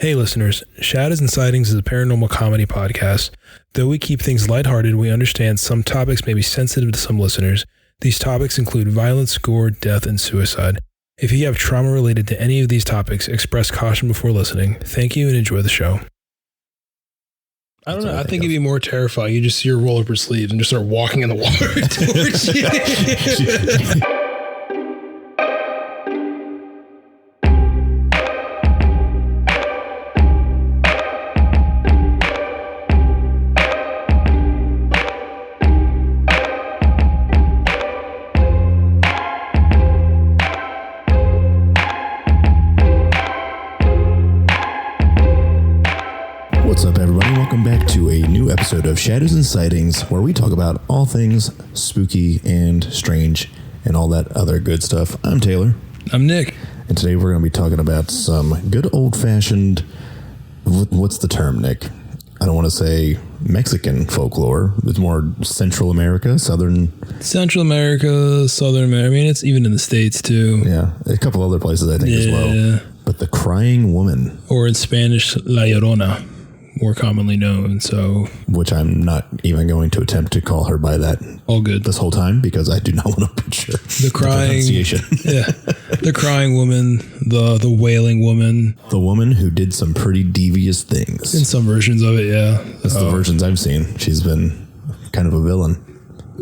Hey listeners, Shadows and Sightings is a paranormal comedy podcast. Though we keep things lighthearted, we understand some topics may be sensitive to some listeners. These topics include violence, gore, death, and suicide. If you have trauma related to any of these topics, express caution before listening. Thank you and enjoy the show. I don't know. I think it'd be more terrifying. You just see her roll up her sleeves and just start walking in the water towards you. What's up, everybody? Welcome back to a new episode of Shadows and Sightings, where we talk about all things spooky and strange and all that other good stuff. I'm Taylor. I'm Nick. And today we're going to be talking about some good old-fashioned, what's the term, Nick? I don't want to say Mexican folklore. It's more Central America, Central America, Southern America. I mean, it's even in the States, too. Yeah, a couple other places, I think, as well. But the crying woman. Or in Spanish, La Llorona, more commonly known, so... Which I'm not even going to attempt to call her by that. All good. This whole time, because I do not want to butcher the pronunciation. Yeah. The crying woman, the wailing woman. The woman who did some pretty devious things. In some versions of it, yeah. That's the versions I've seen. She's been kind of a villain.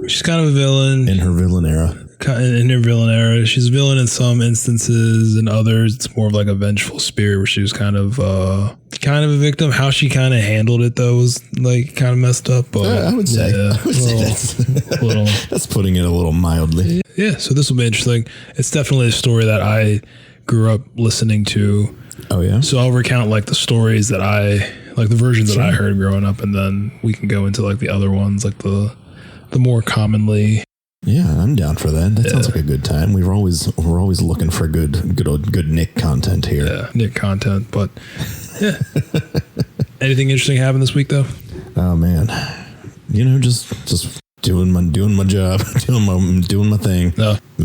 She's kind of a villain. In her villain era. In her villain era. She's a villain in some instances, and others it's more of like a vengeful spirit where she was kind of a victim. How she kind of handled it, though, was like kind of messed up. But I would say that's putting it a little mildly. Yeah, so this will be interesting. It's definitely a story that I grew up listening to. Oh, yeah? So I'll recount like the stories that the versions that I heard growing up, and then we can go into like the other ones, like the more commonly. Yeah, I'm down for that. That sounds like a good time. We're always looking for good Nick content here. Yeah, Nick content, but yeah. Anything interesting happened this week though? Oh man, just doing my job, doing my thing.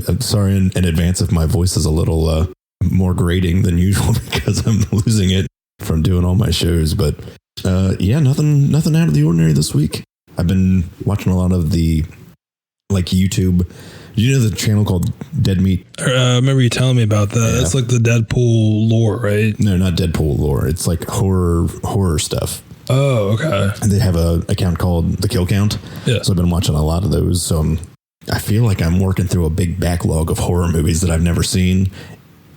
I'm sorry in advance if my voice is a little more grating than usual because I'm losing it from doing all my shows. But nothing out of the ordinary this week. I've been watching a lot of the YouTube. You know the channel called Dead Meat? I remember you telling me about that. Yeah. That's like the Deadpool lore, right? No, not Deadpool lore. It's like horror stuff. Oh, okay. And they have an account called The Kill Count. Yeah. So I've been watching a lot of those. So I feel like I'm working through a big backlog of horror movies that I've never seen.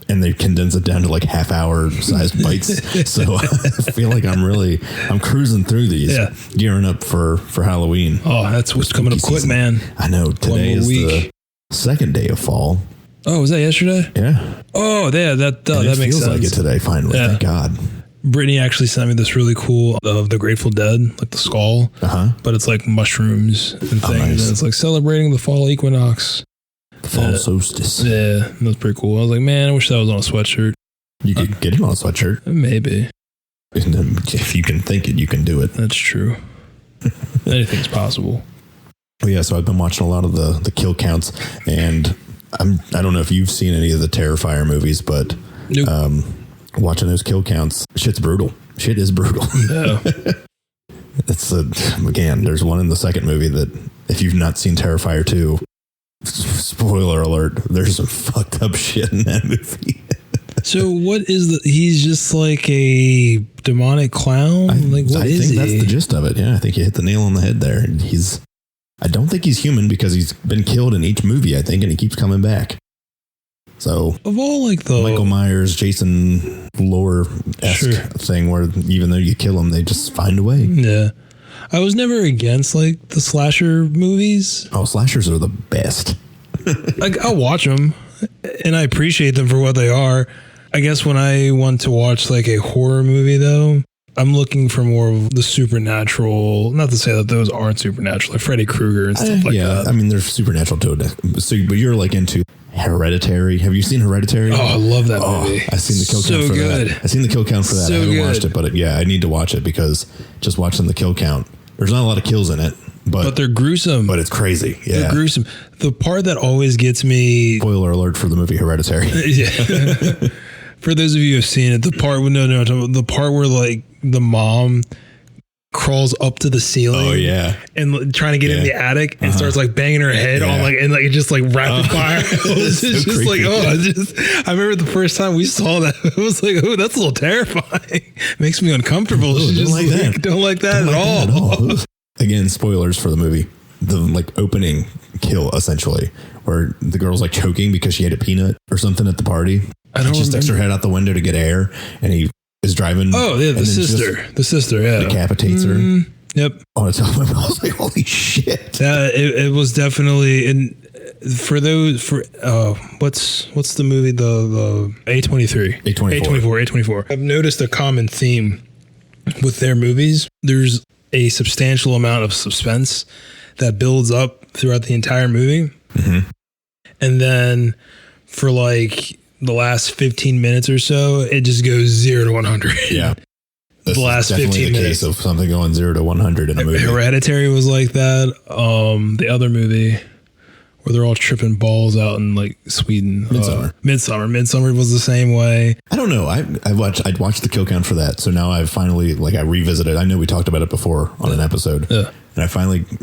And they condense it down to like half-hour sized bites. So I feel like I'm cruising through these, gearing up for Halloween. Oh, that's what's coming up quick, man. I know. Today is the second day of fall. Oh, was that yesterday? Yeah. Oh, yeah. That makes sense. It feels like it today, finally. Yeah. Thank God. Brittany actually sent me this really cool of the Grateful Dead, like the skull. But it's like mushrooms and things. Nice. And it's like celebrating the fall equinox. Fall solstice. Yeah, that's pretty cool. I was like, man, I wish that was on a sweatshirt. You could get it on a sweatshirt. Maybe. If you can think it, you can do it. That's true. Anything's possible. Well, yeah, so I've been watching a lot of the kill counts, and I don't know if you've seen any of the Terrifier movies, but nope. Watching those kill counts, shit's brutal. Shit is brutal. Yeah. Again, there's one in the second movie that if you've not seen Terrifier 2, spoiler alert, there's some fucked up shit in that movie. So what is he's just like a demonic clown? I think that's the gist of it. Yeah, I think you hit the nail on the head there. I don't think he's human because he's been killed in each movie, I think, and he keeps coming back. So of all like the Michael Myers, Jason lore-esque thing where even though you kill him, they just find a way. Yeah. I was never against like the slasher movies. Oh, slashers are the best. Like I'll watch them and I appreciate them for what they are. I guess when I want to watch like a horror movie though, I'm looking for more of the supernatural. Not to say that those aren't supernatural, like Freddy Krueger and stuff like that. I mean, they're supernatural to it. So, but you're like into Hereditary. Have you seen Hereditary? Oh, I love that movie. I've seen the kill count for that. I've seen the kill count for that. I haven't watched it, but I need to watch it because just watching the kill count, there's not a lot of kills in it. But they're gruesome. But it's crazy. Yeah. They're gruesome. The part that always gets me... Spoiler alert for the movie Hereditary. Yeah. For those of you who have seen it, the part the part where like the mom crawls up to the ceiling. Oh yeah, and trying to get in the attic and starts like banging her head on like and like just like rapid fire. It's just creepy. Like I remember the first time we saw that, it was like, oh, that's a little terrifying. Makes me uncomfortable. She just don't like that at all. Again, spoilers for the movie. The like opening kill essentially, where the girl's like choking because she ate a peanut or something at the party. She sticks her head out the window to get air, and he is driving. Oh yeah, the sister, yeah, decapitates her. Yep. On its own, I was like, holy shit. It was definitely what's the movie, the A24. I've noticed a common theme with their movies. There's a substantial amount of suspense that builds up throughout the entire movie, and then for like the last 15 minutes or so, it just goes 0 to 100. Yeah. The last 15 minutes case of something going 0 to 100 in a movie. Hereditary was like that. The other movie where they're all tripping balls out in like Sweden. Midsummer was the same way. I don't know. I'd watched the kill count for that. So now I've finally I revisited. I know we talked about it before on an episode. Yeah. And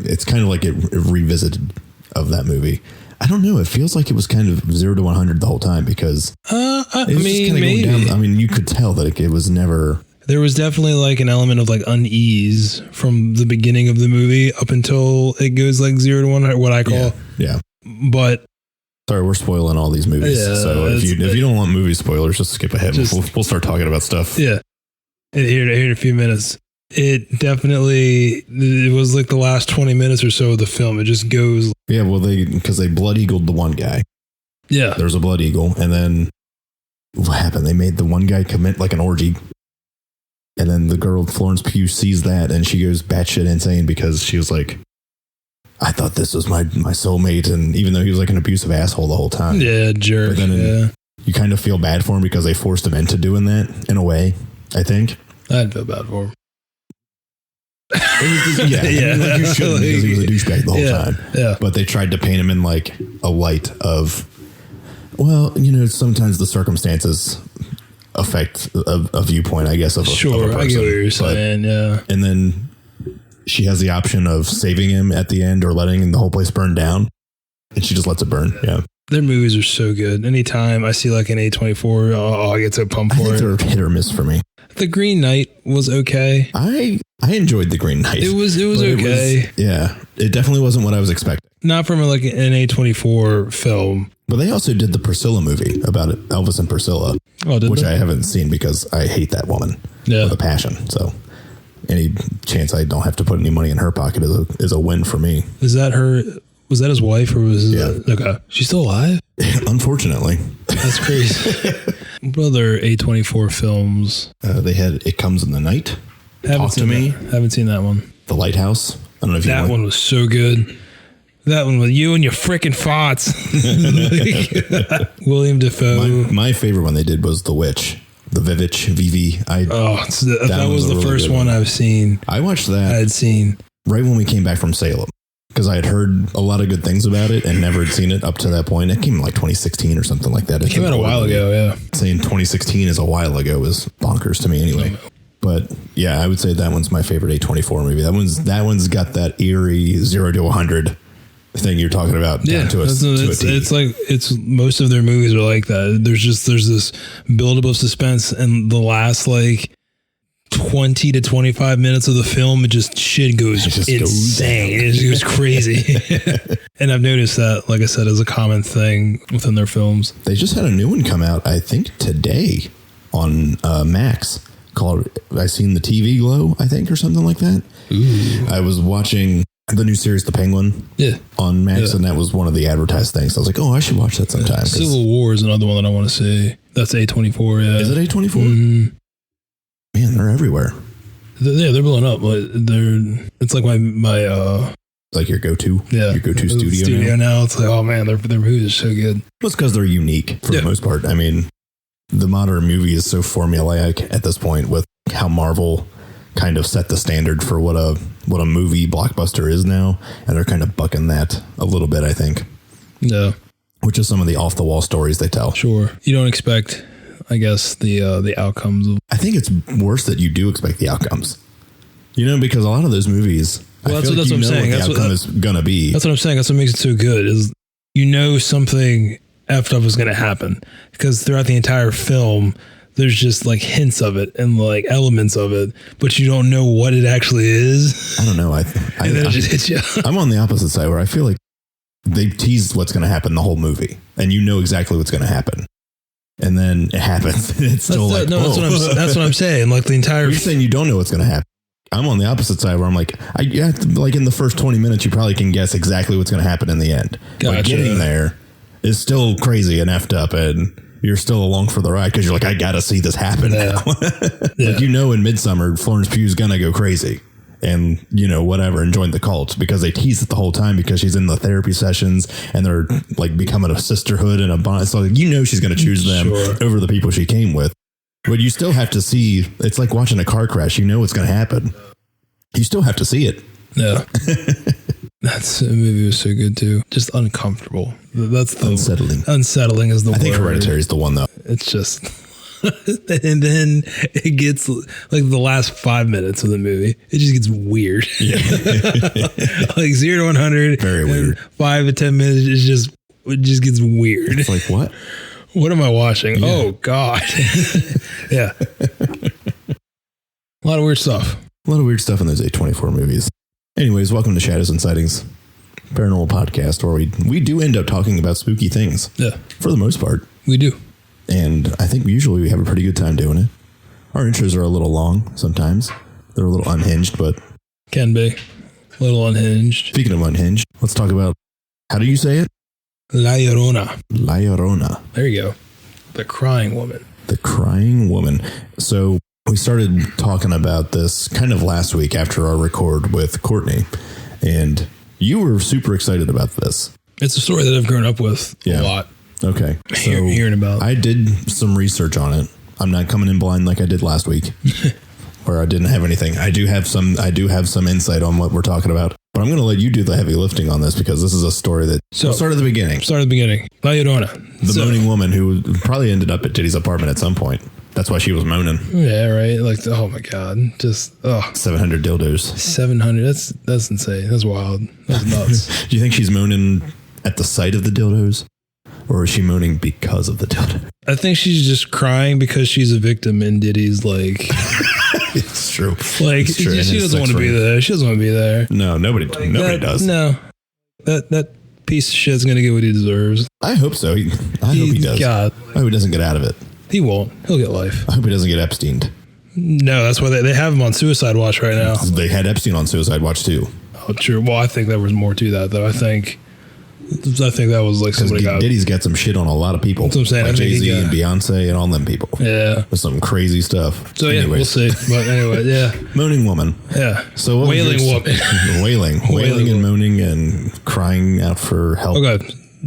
it's kind of like it revisited of that movie. I don't know. It feels like it was kind of 0 to 100 the whole time because maybe. Going down. I mean, you could tell that it was never. There was definitely like an element of like unease from the beginning of the movie up until it goes like 0 to 100. What I call. Yeah. But. Sorry, we're spoiling all these movies. Yeah, so if you don't want movie spoilers, just skip ahead. We'll start talking about stuff. Yeah. Here in a few minutes. It was like the last 20 minutes or so of the film. It just goes. Yeah, well, because they blood eagled the one guy. Yeah. There's a blood eagle. And then what happened? They made the one guy commit like an orgy. And then the girl, Florence Pugh, sees that and she goes batshit insane because she was like, I thought this was my soulmate. And even though he was like an abusive asshole the whole time. Yeah, jerk. But then you kind of feel bad for him because they forced him into doing that in a way, I think. I'd feel bad for him. Yeah, I mean, like you shouldn't because he was a douchebag the whole time. Yeah. But they tried to paint him in like a light of, well, sometimes the circumstances affect a viewpoint, I guess, of a person. I get what you're saying, yeah. And then she has the option of saving him at the end or letting the whole place burn down. And she just lets it burn, yeah. Their movies are so good. Anytime I see like an A24, I get so pumped for it. They're hit or miss for me. The Green Knight was okay. I enjoyed The Green Knight. It was okay. It definitely wasn't what I was expecting. Not from like an A24 film. But they also did the Priscilla movie about Elvis and Priscilla, which I haven't seen because I hate that woman with a passion. So any chance I don't have to put any money in her pocket is a win for me. Is that her? Was that his wife or was okay? She's still alive? Unfortunately. That's crazy. What other A24 films? They had It Comes in the Night. Talk to Me. Haven't seen that one. The Lighthouse. I don't know if that one was so good. That one with you and your frickin' farts. William Dafoe. My favorite one they did was The Witch. The Vivitch, Vivi. That was the first one I've seen. I watched that. I had seen. Right when we came back from Salem. Because I had heard a lot of good things about it and never had seen it up to that point. It came in like 2016 or something like that. It came out a while ago, yeah. Saying 2016 is a while ago is bonkers to me anyway. But yeah, I would say that one's my favorite A24 movie. That one's got that eerie 0 to 100 thing you're talking about down to a T. It's like most of their movies are like that. There's this buildup of suspense and the last like 20 to 25 minutes of the film, shit goes insane. It just goes crazy. And I've noticed that, like I said, as a common thing within their films. They just had a new one come out, I think today on Max called I Seen the TV Glow, I think, or something like that. Ooh. I was watching the new series, The Penguin, on Max, and that was one of the advertised things. I was like, oh, I should watch that sometime. Civil War is another one that I want to see. That's A24, yeah. Is it A24? Mm-hmm. Man, they're everywhere. They're blowing up. It's like my like your go-to studio now. It's like, oh man, their movies are so good. Well, it's because they're unique for the most part. I mean, the modern movie is so formulaic at this point with how Marvel kind of set the standard for what a movie blockbuster is now, and they're kind of bucking that a little bit, I think. Yeah. Which is some of the off-the-wall stories they tell. Sure. You don't expect I guess, the outcomes of. I think it's worse that you do expect the outcomes. Because a lot of those movies, well, that's what I'm saying. What the outcome is gonna be. That's what I'm saying. That's what makes it so good. Is something effed up is going to happen, because throughout the entire film, there's just like hints of it and like elements of it, but you don't know what it actually is. I don't know. And then it just hits you. I'm on the opposite side where I feel like they teased what's going to happen the whole movie, and you know exactly what's going to happen. And then it happens. It's still that's what I'm saying. Like the entire. You're saying you don't know what's going to happen. I'm on the opposite side where I'm like, like in the first 20 minutes, you probably can guess exactly what's going to happen in the end. Gotcha. But getting there is still crazy and effed up, and you're still along for the ride because you're like, I got to see this happen now. Yeah. Like, in Midsommar, Florence Pugh's going to go crazy and, whatever, and join the cult, because they tease it the whole time because she's in the therapy sessions and they're like becoming a sisterhood and a bond. So she's going to choose them over the people she came with. But you still have to see. It's like watching a car crash. You know what's going to happen. You still have to see it. Yeah. That movie was so good too. Just uncomfortable. That's the unsettling. Unsettling is the word. I think Hereditary is the one though. It's just, and then it gets like the last 5 minutes of the movie, it just gets weird. Yeah. Like 0 to 100. Very weird. 5 to 10 minutes. It just gets weird. It's like, what? What am I watching? Yeah. Oh God. Yeah. A lot of weird stuff. A lot of weird stuff in those A24 movies. Anyways, welcome to Shadows and Sightings, paranormal podcast, where we do end up talking about spooky things. Yeah. For the most part. We do. And I think usually we have a pretty good time doing it. Our intros are a little long sometimes. They're a little unhinged, but... Can be. A little unhinged. Speaking of unhinged, let's talk about... How do you say it? La Llorona. La Llorona. There you go. The crying woman. The crying woman. So... we started talking about this kind of last week after our record with Courtney, and you were super excited about this. It's a story that I've grown up with a lot. Okay. So hearing about. I did some research on it. I'm not coming in blind like I did last week, where I didn't have anything. I do have some insight on what we're talking about, but I'm going to let you do the heavy lifting on this, because this is a story that we'll start at the beginning. La Llorona. The moaning woman who probably ended up at Diddy's apartment at some point. That's why she was moaning. Yeah, right. Like, oh my God. Just, 700 dildos. 700. That's insane. That's wild. That's nuts. Do you think she's moaning at the sight of the dildos? Or is she moaning because of the dildo? I think she's just crying because she's a victim in Diddy's, like... It's true. Like, it's true. She doesn't want to be there. She doesn't want to be there. No, nobody does. No. That piece of shit's going to get what he deserves. I hope so. I hope he does. God. I hope he doesn't get out of it. He won't. He'll get life. I hope he doesn't get Epsteined. No, that's why they have him on suicide watch right now. They had Epstein on suicide watch too. Oh, true. Well, I think there was more to that though. I think that was like somebody got... Diddy's got some shit on a lot of people. That's what I'm saying. Like Jay-Z and Beyonce and all them people. Yeah. With some crazy stuff. So anyways. Yeah, we'll see. But anyway, yeah. Moaning woman. Yeah. So wailing woman. Wailing and moaning and crying out for help. Okay.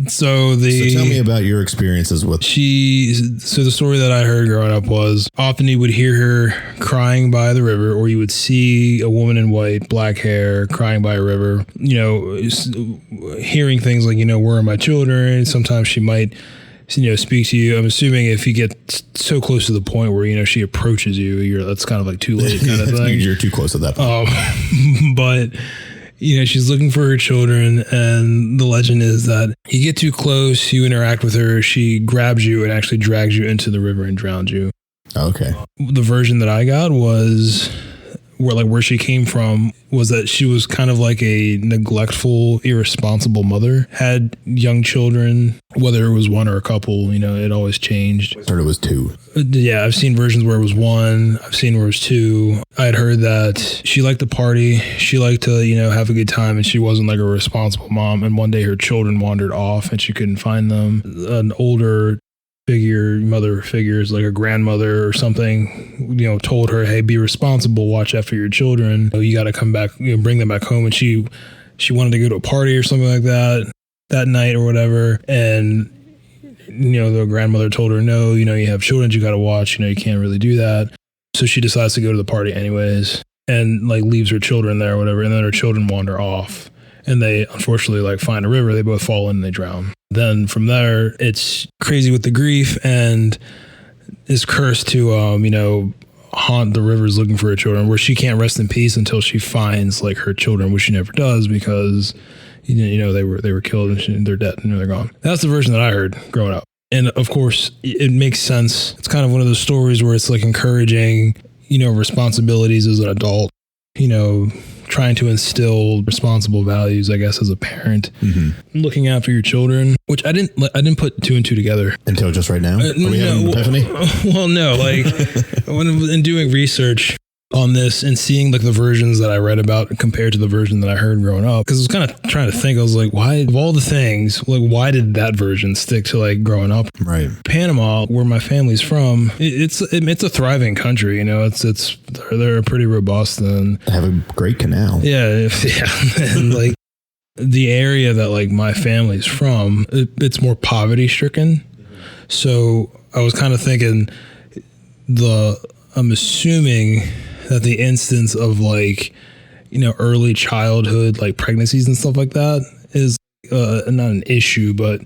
So tell me about your experiences with... So the story that I heard growing up was often you would hear her crying by the river, or you would see a woman in white, black hair, crying by a river, hearing things like, where are my children? Sometimes she might, speak to you. I'm assuming if you get so close to the point where, she approaches you, that's kind of like too late kind of thing. You're too close at that point. But... she's looking for her children, and the legend is that you get too close, you interact with her, she grabs you and actually drags you into the river and drowns you. Okay. The version that I got was where she came from was that she was kind of like a neglectful, irresponsible mother, had young children, whether it was one or a couple, it always changed. I heard it was 2. Yeah, I've seen versions where it was 1. I've seen where it was 2. I had heard that she liked to party. She liked to, have a good time, and she wasn't like a responsible mom. And one day her children wandered off and she couldn't find them. An older mother figures like a grandmother or something, told her, hey, be responsible, watch after your children. You got to come back, bring them back home. And she wanted to go to a party or something like that night or whatever. And, the grandmother told her, no, you have children you got to watch, you can't really do that. So she decides to go to the party anyways and like leaves her children there or whatever. And then her children wander off. And they unfortunately find a river. They both fall in and they drown. Then from there, it's crazy with the grief. And is cursed to, haunt the rivers looking for her children, where she can't rest in peace until she finds like her children, which she never does because, they were killed and they're dead and they're gone. That's the version that I heard growing up. And of course, it makes sense. It's kind of one of those stories where it's like encouraging, responsibilities as an adult, trying to instill responsible values, I guess, as a parent, looking after your children, which I didn't put two and two together until just right now. Are we having an epiphany? Well, no, like in doing research on this and seeing like the versions that I read about compared to the version that I heard growing up, because I was kind of trying to think, I was like, why of all the things, like why did that version stick to like growing up? Right. Panama, where my family's from, it's a thriving country. They're pretty robust and they have a great canal. Yeah, and like the area that like my family's from, it's more poverty stricken. So I was kind of thinking I'm assuming that the instance of like, early childhood, like pregnancies and stuff like that is not an issue, but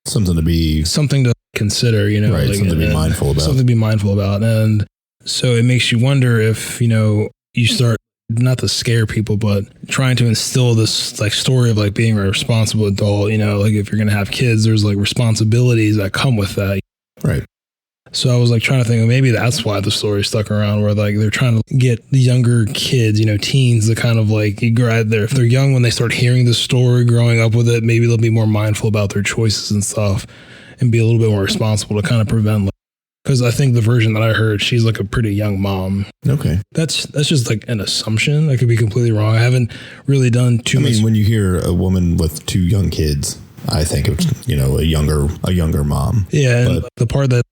something to consider, right, like, something to be mindful about. Something to be mindful about. And so it makes you wonder if, you start, not to scare people, but trying to instill this like story of like being a responsible adult, like if you're going to have kids, there's like responsibilities that come with that. Right. So I was like trying to think, maybe that's why the story stuck around, where like they're trying to get the younger kids, teens, to kind of like grab there. If they're young, when they start hearing the story, growing up with it, maybe they'll be more mindful about their choices and stuff and be a little bit more responsible to kind of prevent. Because I think the version that I heard, she's like a pretty young mom. Okay. That's just like an assumption. I could be completely wrong. I haven't really done too much. I mean, when you hear a woman with two young kids, I think of, a younger mom. Yeah. But the part that,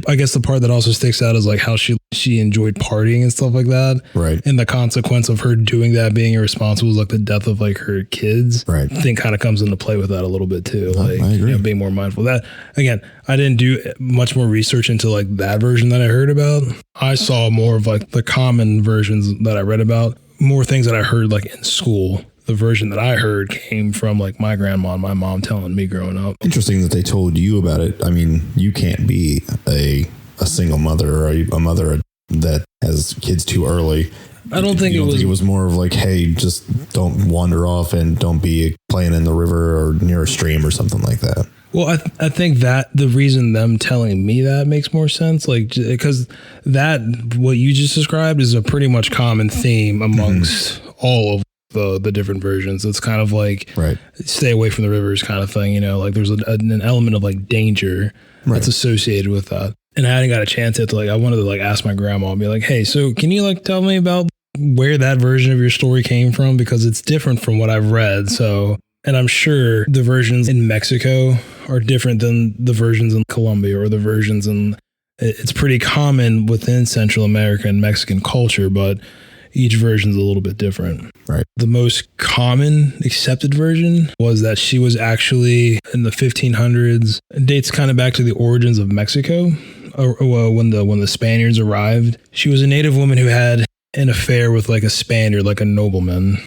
I guess the part that also sticks out is like how she enjoyed partying and stuff like that. Right. And the consequence of her doing that, being irresponsible, is like the death of like her kids. Right. I think kind of comes into play with that a little bit too. Like, I agree. Being more mindful of that. Again, I didn't do much more research into like that version that I heard about. I saw more of like the common versions that I read about, more things that I heard like in school. The version that I heard came from like my grandma and my mom telling me growing up. Interesting that they told you about it. I mean, you can't be a single mother or a mother that has kids too early. I don't think it was more of like, hey, just don't wander off and don't be playing in the river or near a stream or something like that. Well, I think that the reason them telling me that makes more sense, like, because that, what you just described is a pretty much common theme amongst all of the different versions. It's kind of like, right, stay away from the rivers kind of thing, like there's an element of like danger that's associated with that. And I hadn't got a chance yet to like, I wanted to like ask my grandma and be like, hey, so can you like tell me about where that version of your story came from? Because it's different from what I've read. So, and I'm sure the versions in Mexico are different than the versions in Colombia or the versions in, it's pretty common within Central America and Mexican culture, but each version's a little bit different. Right. The most common accepted version was that she was actually in the 1500s. It dates kind of back to the origins of Mexico, when the Spaniards arrived. She was a native woman who had an affair with like a Spaniard, like a nobleman.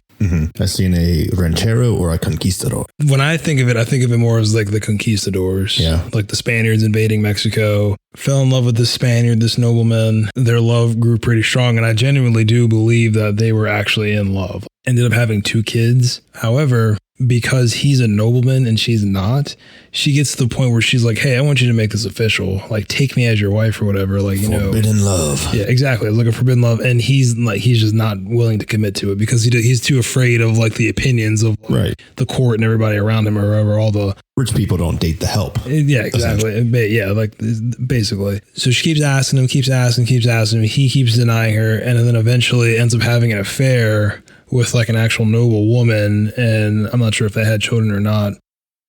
I seen a ranchero or a conquistador. When I think of it more as like the conquistadors. Yeah. Like the Spaniards invading Mexico, fell in love with this Spaniard, this nobleman. Their love grew pretty strong. And I genuinely do believe that they were actually in love. Ended up having 2 kids. However, because he's a nobleman and she's not, she gets to the point where she's like, hey, I want you to make this official. Like, take me as your wife or whatever. Like, forbidden love. Yeah, exactly. It's like a forbidden love. And he's just not willing to commit to it because he's too afraid of like the opinions of the court and everybody around him or whoever, all the rich people don't date the help. Yeah, exactly. Yeah, like basically. So she keeps asking him. He keeps denying her. And then eventually ends up having an affair with like an actual noble woman, and I'm not sure if they had children or not,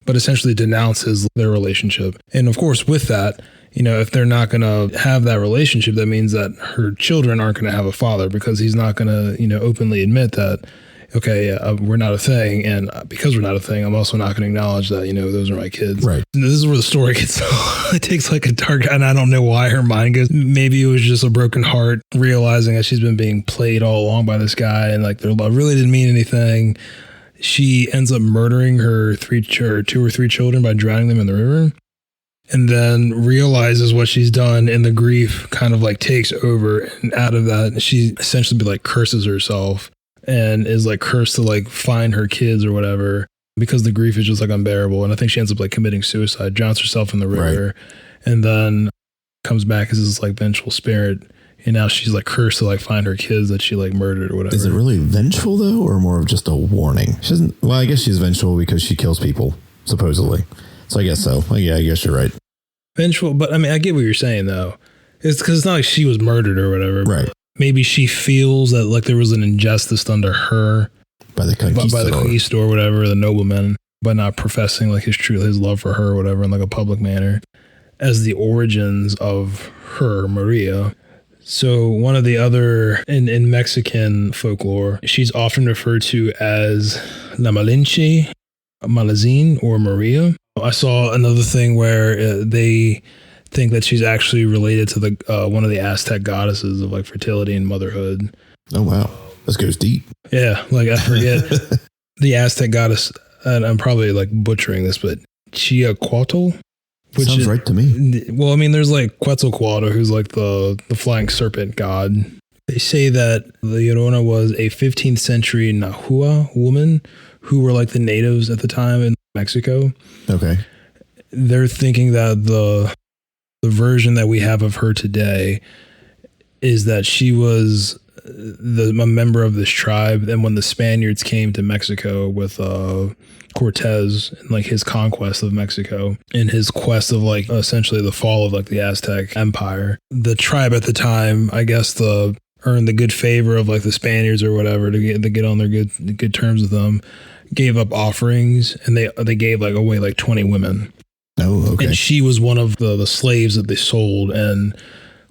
but essentially denounces their relationship. And of course, with that, if they're not going to have that relationship, that means that her children aren't going to have a father because he's not going to, openly admit that, okay, we're not a thing. And because we're not a thing, I'm also not going to acknowledge that, those are my kids. Right. And this is where the story gets, it takes like a dark, and I don't know why her mind goes, maybe it was just a broken heart, realizing that she's been being played all along by this guy and like their love really didn't mean anything. She ends up murdering her 2 or 3 children by drowning them in the river. and then realizes what she's done, and the grief kind of like takes over, and out of that she essentially like curses herself and is like cursed to like find her kids or whatever, because the grief is just like unbearable. And I think she ends up like committing suicide, drowns herself in the river, and then comes back as this like vengeful spirit. And now she's like cursed to like find her kids that she like murdered or whatever. Is it really vengeful though, or more of just a warning? She doesn't. Well, I guess she's vengeful because she kills people supposedly. So I guess so. Well, yeah, I guess you're right. Vengeful, but I mean, I get what you're saying though. It's because it's not like she was murdered or whatever. Right. Maybe she feels that like there was an injustice done to her by the conquistador or whatever, the nobleman, by not professing like his love for her or whatever in like a public manner, as the origins of her, Maria. So one of the other, in Mexican folklore, she's often referred to as La Malinche, Malazine, or Maria. I saw another thing where they think that she's actually related to the one of the Aztec goddesses of like fertility and motherhood. Oh, wow. This goes deep. Yeah, like I forget the Aztec goddess, and I'm probably like butchering this, but Chiaquatl. Which sounds right to me. Well, I mean, there's like Quetzalcoatl, who's like the flying serpent god. They say that the Llorona was a 15th century Nahua woman who were like the natives at the time in Mexico. Okay. They're thinking that the version that we have of her today is that she was a member of this tribe. And when the Spaniards came to Mexico with Cortez and like his conquest of Mexico and his quest of like essentially the fall of like the Aztec Empire, the tribe at the time, I guess, earned the good favor of like the Spaniards or whatever to get on their good terms with them, gave up offerings, and they gave like away like 20 women. Oh, okay. And she was one of the slaves that they sold. And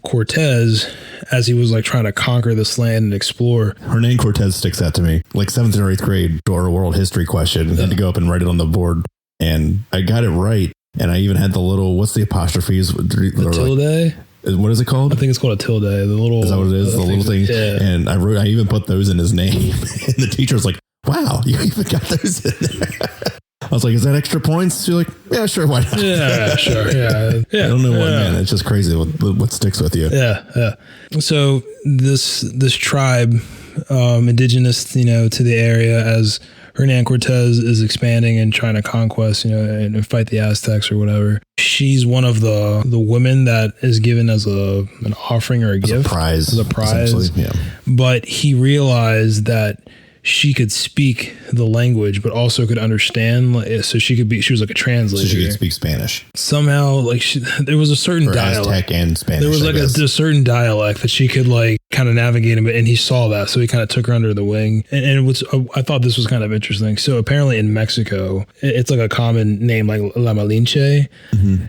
Cortez, as he was like trying to conquer this land and explore. Hernan Cortez sticks out to me. Like 7th or 8th grade or a world history question. I had to go up and write it on the board. And I got it right. And I even had the little, what's the apostrophes? The tilde? What is it called? I think it's called a tilde. The little. Is that what it is? The little thing. Yeah. And I even put those in his name. And the teacher was like, wow, you even got those in there. I was like, is that extra points? She's like, yeah, sure, why not? Yeah, sure, yeah. I don't know what, man. It's just crazy what sticks with you. Yeah. So this tribe, indigenous, to the area, as Hernan Cortez is expanding and trying to conquest, and fight the Aztecs or whatever. She's one of the women that is given as an offering or a gift. As a prize. Yeah. But he realized that she could speak the language, but also could understand. So she was like a translator. So she could speak Spanish. Somehow, like there was a certain dialect. Aztec and Spanish. There was like a certain dialect that she could like kind of navigate him, and he saw that, so he kind of took her under the wing. And I thought this was kind of interesting. So apparently in Mexico, it's like a common name, like La Malinche. Mm-hmm.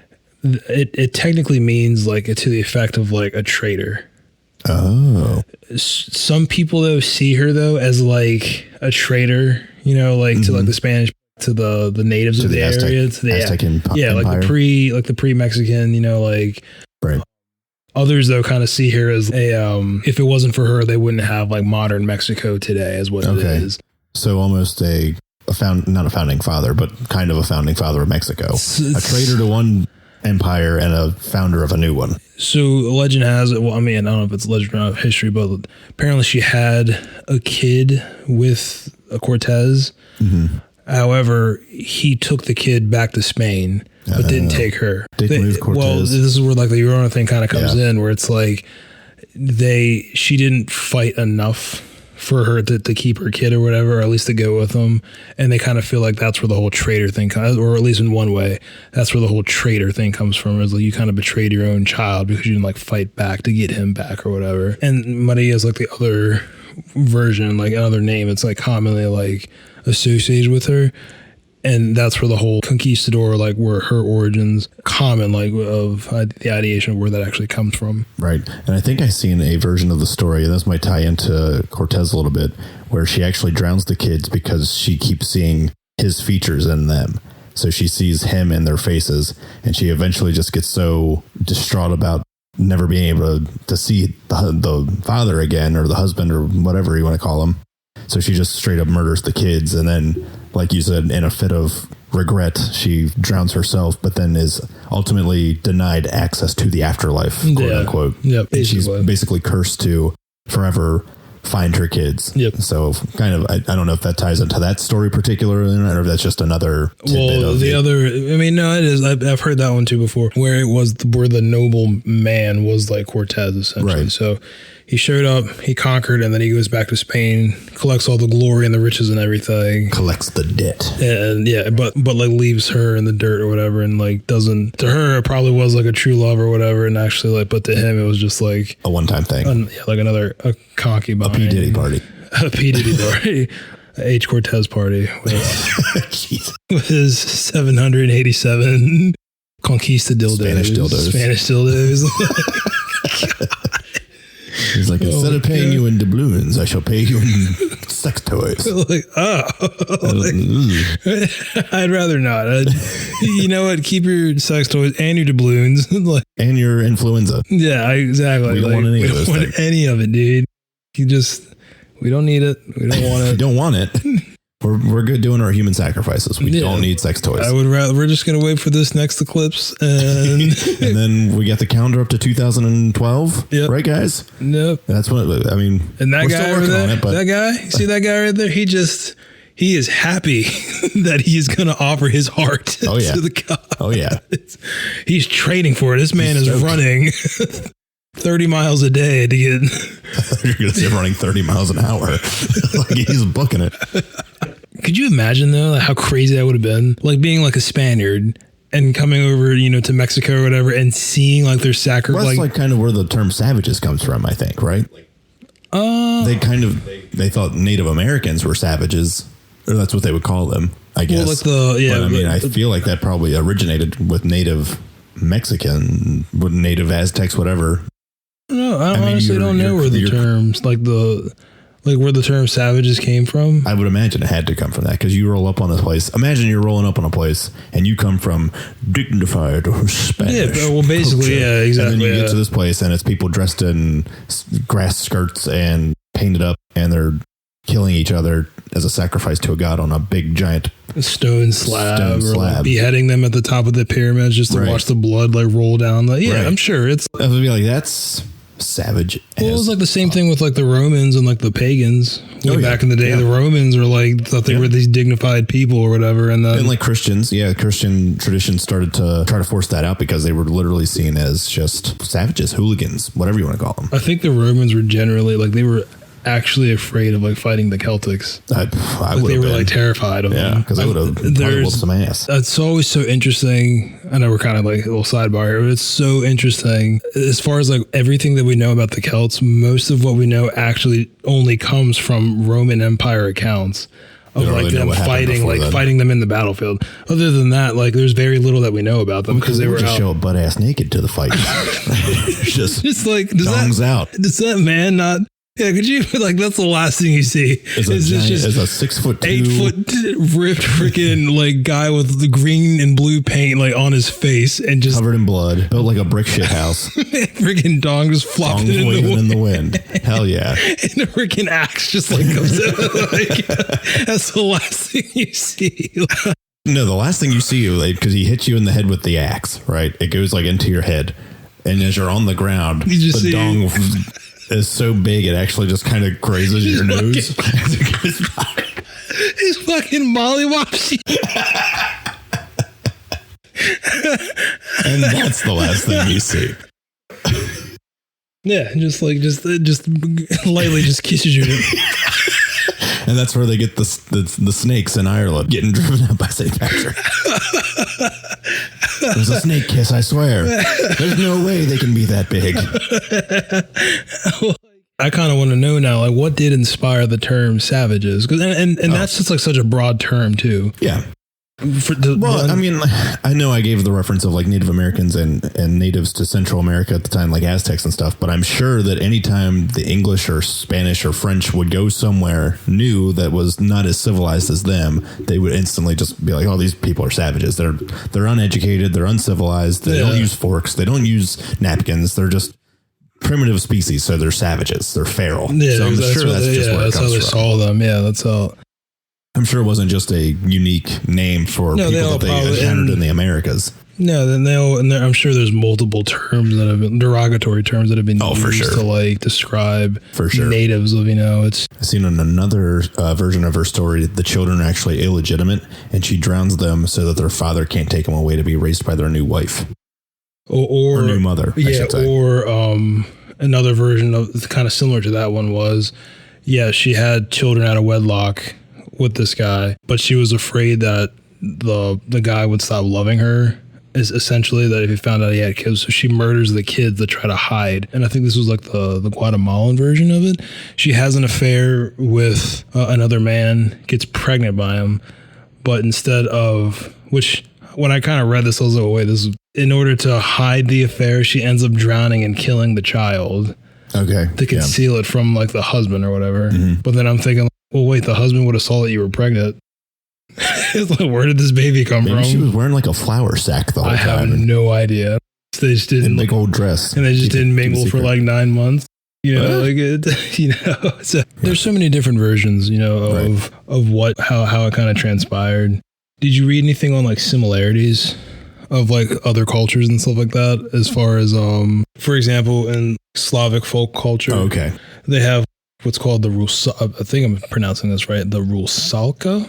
It technically means like to the effect of like a traitor. Oh. Some people though see her though as like a traitor, like to like the Spanish, to the natives of the area, to the Aztec Empire. Like the pre-Mexican, right. Others though kind of see her as if it wasn't for her, they wouldn't have like modern Mexico today, as what it is. So almost not a founding father, but kind of a founding father of Mexico, a traitor to one empire and a founder of a new one. So legend has it, well, I mean, I don't know if it's legend or not history, but apparently she had a kid with Cortez. Mm-hmm. However, he took the kid back to Spain, but didn't take her. Well, this is where like the Llorona thing kind of comes in, where it's like she didn't fight enough for her to keep her kid or whatever, or at least to go with them. And they kind of feel like that's where the whole traitor thing comes, or at least in one way, that's where the whole traitor thing comes from, is like you kind of betrayed your own child because you didn't like fight back to get him back or whatever. And Maria is like the other version, like another name. It's like commonly like associated with her. And that's where the whole conquistador, like where her origins common, like of the ideation of where that actually comes from. Right. And I think I've seen a version of the story, and this might tie into Cortez a little bit, where she actually drowns the kids because she keeps seeing his features in them. So she sees him in their faces, and she eventually just gets so distraught about never being able to see the father again, or the husband, or whatever you want to call him. So she just straight up murders the kids, and then, like you said, in a fit of regret, she drowns herself, but then is ultimately denied access to the afterlife, quote unquote. Yep. And she's basically cursed to forever find her kids. Yep. So kind of, I don't know if that ties into that story particularly or if that's just another tidbit of the other, I mean, no, it is. I've heard that one too before, where it was where the noble man was like Cortez essentially. Right. So he showed up, he conquered, and then he goes back to Spain, collects all the glory and the riches and everything. Collects the debt. And yeah, but like leaves her in the dirt or whatever, and like doesn't, to her it probably was like a true love or whatever, and actually like, but to him it was just like a one-time thing. Like a concubine. A P. Diddy party. A P. Diddy party. A H. Cortez party with his 787 conquistadillos. Spanish dildos. He's like, instead of paying you in doubloons, I shall pay you in sex toys. Like, I'd rather not. You know what? Keep your sex toys and your doubloons. And your influenza. Yeah, exactly. We don't want any of those things. We don't want any of it, dude. We don't need it. We don't want it. We don't want it. We're good doing our human sacrifices. We don't need sex toys. I would rather. We're just gonna wait for this next eclipse, and and then we get the calendar up to 2012. Yep. Right, guys? Nope. That's what I mean. And that guy over there, that guy, you see that guy right there? He is happy that he's gonna offer his heart to the god. Oh yeah, he's trading for it. This man is running 30 miles a day to get. You're gonna say running 30 miles an hour. Like he's booking it. Could you imagine though how crazy that would have been? Like being like a Spaniard and coming over, to Mexico or whatever, and seeing like their sacrifice. Well, that's like kind of where the term savages comes from, I think, right? They thought Native Americans were savages, or that's what they would call them, I guess. But I mean, I feel like that probably originated with Native Mexican, with Native Aztecs, whatever. No, I honestly don't know where the terms where the term savages came from. I would imagine it had to come from that, because you roll up on a place. Imagine you're rolling up on a place and you come from dignified or Spanish. Yeah, well, basically, culture. Yeah, exactly. And then you get to this place and it's people dressed in grass skirts and painted up, and they're killing each other as a sacrifice to a god on a big giant stone slab. Or like beheading them at the top of the pyramids just to watch the blood like roll down. Like, I'm sure it's. I would be like, that's savage. Well, it was like the same thing with like the Romans and like the pagans back in the day. The Romans were like, thought they were these dignified people or whatever, and like Christians, Christian tradition started to try to force that out because they were literally seen as just savages, hooligans, whatever you want to call them. I think the Romans were generally like, they were actually afraid of like fighting the Celtics. I would. They were like terrified of them. Because I would have whooped some ass. It's always so interesting. I know we're kind of like a little sidebar here, but it's so interesting as far as like everything that we know about the Celts. Most of what we know actually only comes from Roman Empire accounts of like them fighting them in the battlefield. Other than that, like there's very little that we know about them because they were just show up butt ass naked to the fight. just like out. Does that man not? Yeah, could you that's the last thing you see? It's a 6 foot 2, 8 foot ripped freaking like guy with the green and blue paint like on his face and just covered in blood, built like a brick shit house. Freaking dong just flopping in the wind. Hell yeah! And the freaking axe just like comes out. Like, that's the last thing you see. No, the last thing you see, like, because he hits you in the head with the axe, right? It goes like into your head, and as you're on the ground, the dong is so big it actually just kind of grazes your nose. He's fucking mollywops you. And that's the last thing you see. Yeah, just lightly just kisses you. And that's where they get the snakes in Ireland getting driven up by St. Patrick. There's a snake kiss, I swear. There's no way they can be that big. I kind of want to know now, like, what did inspire the term savages? And that's just like such a broad term too. Yeah. I mean, I know I gave the reference of like Native Americans and natives to Central America at the time, like Aztecs and stuff. But I'm sure that anytime the English or Spanish or French would go somewhere new that was not as civilized as them, they would instantly just be like, "Oh, these people are savages. They're uneducated. They're uncivilized. They don't use forks. They don't use napkins. They're just primitive species. So they're savages. They're feral." Yeah, so I'm sure that's just where it comes from. That's how they saw them. Yeah, that's how. I'm sure it wasn't just a unique name for people that they encountered in the Americas. No, then I'm sure there's multiple terms that have been derogatory terms that have been used to like describe natives of, it's. I've seen in another version of her story, the children are actually illegitimate and she drowns them so that their father can't take them away to be raised by their new wife. Or new mother. I should say. Or another version of kind of similar to that one was, she had children out of wedlock with this guy, but she was afraid that the guy would stop loving her. Is essentially that if he found out he had kids, so she murders the kids that try to hide. And I think this was like the Guatemalan version of it. She has an affair with another man, gets pregnant by him, but instead of, which when I kind of read this, I was like, wait, this is, in order to hide the affair, she ends up drowning and killing the child. Okay. To conceal it from like the husband or whatever. Mm-hmm. But then I'm thinking, well, wait, the husband would have saw that you were pregnant. It's like, where did this baby come from? She was wearing like a flour sack the whole time. I have no idea. They just didn't, in a big old dress, and they just didn't mingle for like 9 months. So there's so many different versions, of how it kind of transpired. Did you read anything on like similarities of like other cultures and stuff like that? As far as for example, in Slavic folk culture, they have what's called the I think I'm pronouncing this right, the rusalka,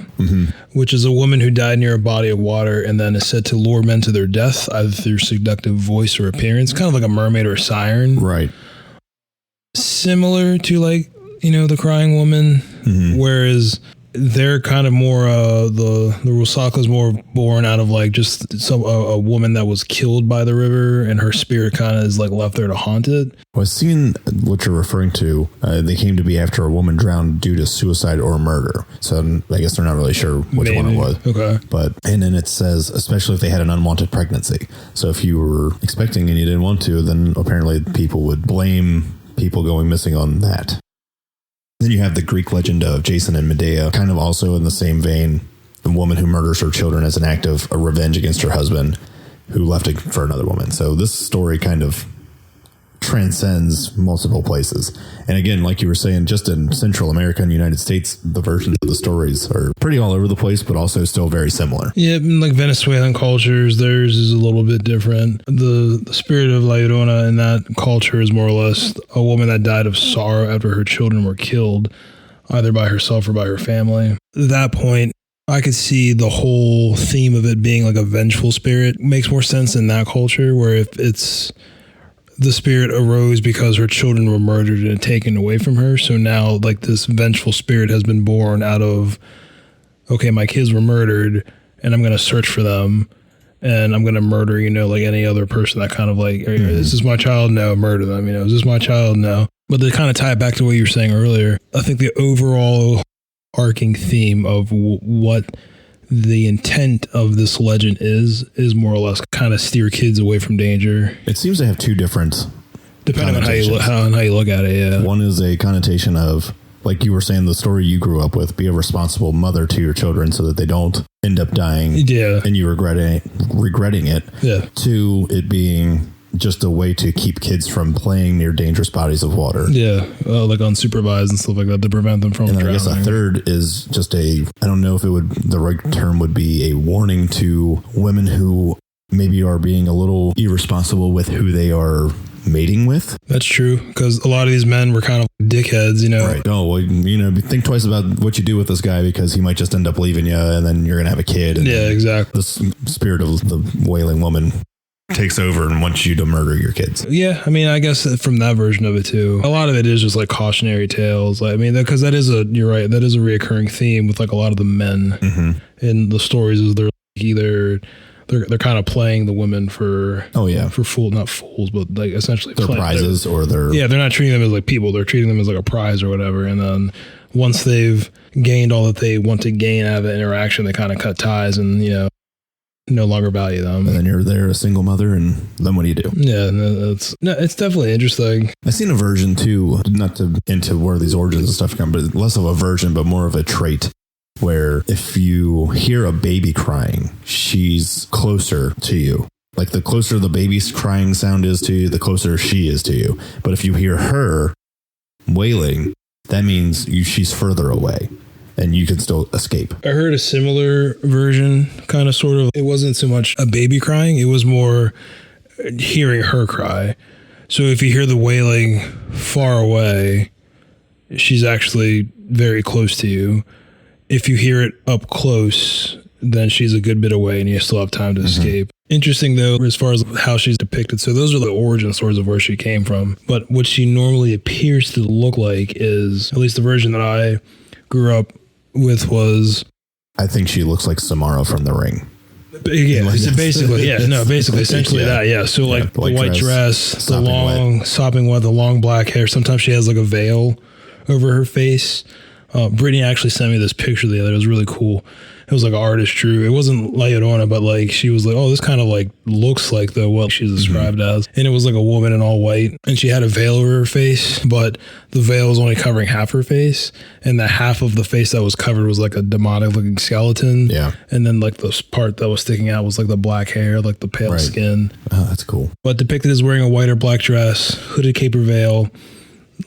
which is a woman who died near a body of water and then is said to lure men to their death either through seductive voice or appearance, kind of like a mermaid or a siren. Right. Similar to like, the crying woman, whereas they're kind of more, the rusalka is more born out of like just a woman that was killed by the river and her spirit kind of is like left there to haunt it. Well, seeing what you're referring to, they came to be after a woman drowned due to suicide or murder. So I guess they're not really sure which one it was. Okay. And then it says, especially if they had an unwanted pregnancy. So if you were expecting and you didn't want to, then apparently people would blame people going missing on that. Then you have the Greek legend of Jason and Medea, kind of also in the same vein. The woman who murders her children as an act of a revenge against her husband who left it for another woman. So this story kind of transcends multiple places. And again, like you were saying, just in Central America and United States, the versions of the stories are pretty all over the place, but also still very similar. Yeah, like Venezuelan cultures, theirs is a little bit different. The spirit of La Llorona in that culture is more or less a woman that died of sorrow after her children were killed, either by herself or by her family. At that point, I could see the whole theme of it being like a vengeful spirit. It makes more sense in that culture, where if it's the spirit arose because her children were murdered and taken away from her. So now like this vengeful spirit has been born out of, okay, my kids were murdered and I'm going to search for them and I'm going to murder, like any other person that kind of like, is this my child? No, murder them. Is this my child? No. But to kind of tie it back to what you were saying earlier, I think the overall arcing theme of what the intent of this legend is more or less kind of steer kids away from danger. It seems to have two different, depending on how you look at it. Yeah, one is a connotation of, like you were saying, the story you grew up with, be a responsible mother to your children so that they don't end up dying. Yeah, and you regretting it. Yeah. Two, it being just a way to keep kids from playing near dangerous bodies of water. Yeah, like unsupervised and stuff like that to prevent them from drowning. I guess a third is just I don't know if the right term would be a warning to women who maybe are being a little irresponsible with who they are mating with. That's true, because a lot of these men were kind of dickheads, Right. Oh, well, think twice about what you do with this guy because he might just end up leaving you and then you're going to have a kid. And yeah, exactly. The spirit of the wailing woman takes over and wants you to murder your kids. Yeah, I guess from that version of it too. A lot of it is just like cautionary tales. Because you're right, that is a reoccurring theme with like a lot of the men in the stories. Is they're either they're kind of playing the women for not fools, but like essentially their prizes or their they're not treating them as like people. They're treating them as like a prize or whatever. And then once they've gained all that they want to gain out of the interaction, they kind of cut ties and no longer value them. And then you're there, a single mother, and then what do you do? Yeah, it's definitely interesting. I've seen a version too, not to into where these origins and stuff come, but less of a version, but more of a trait, where if you hear a baby crying, she's closer to you. Like the closer the baby's crying sound is to you, the closer she is to you. But if you hear her wailing, that means she's further away. and you can still escape. I heard a similar version, kind of sort of. It wasn't so much a baby crying. It was more hearing her cry. So if you hear the wailing far away, she's actually very close to you. If you hear it up close, then she's a good bit away and you still have time to escape. Interesting, though, as far as how she's depicted. So those are the origin stories of where she came from. But what she normally appears to look like is, at least the version that I grew up with was... I think she looks like Samara from The Ring. Yeah, basically, essentially that, yeah. So like the white dress, the long, sopping wet, the long black hair. Sometimes she has like a veil over her face. Brittany actually sent me this picture the other day. It was really cool. It was like an artist drew. It wasn't Llorona, but like she was like, oh, this kind of like looks like what she's described as. And it was like a woman in all white, and she had a veil over her face, but the veil was only covering half her face, and the half of the face that was covered was like a demonic looking skeleton. Yeah. And then like the part that was sticking out was like the black hair, like the pale skin. Oh, that's cool. But depicted as wearing a white or black dress, hooded cape or veil,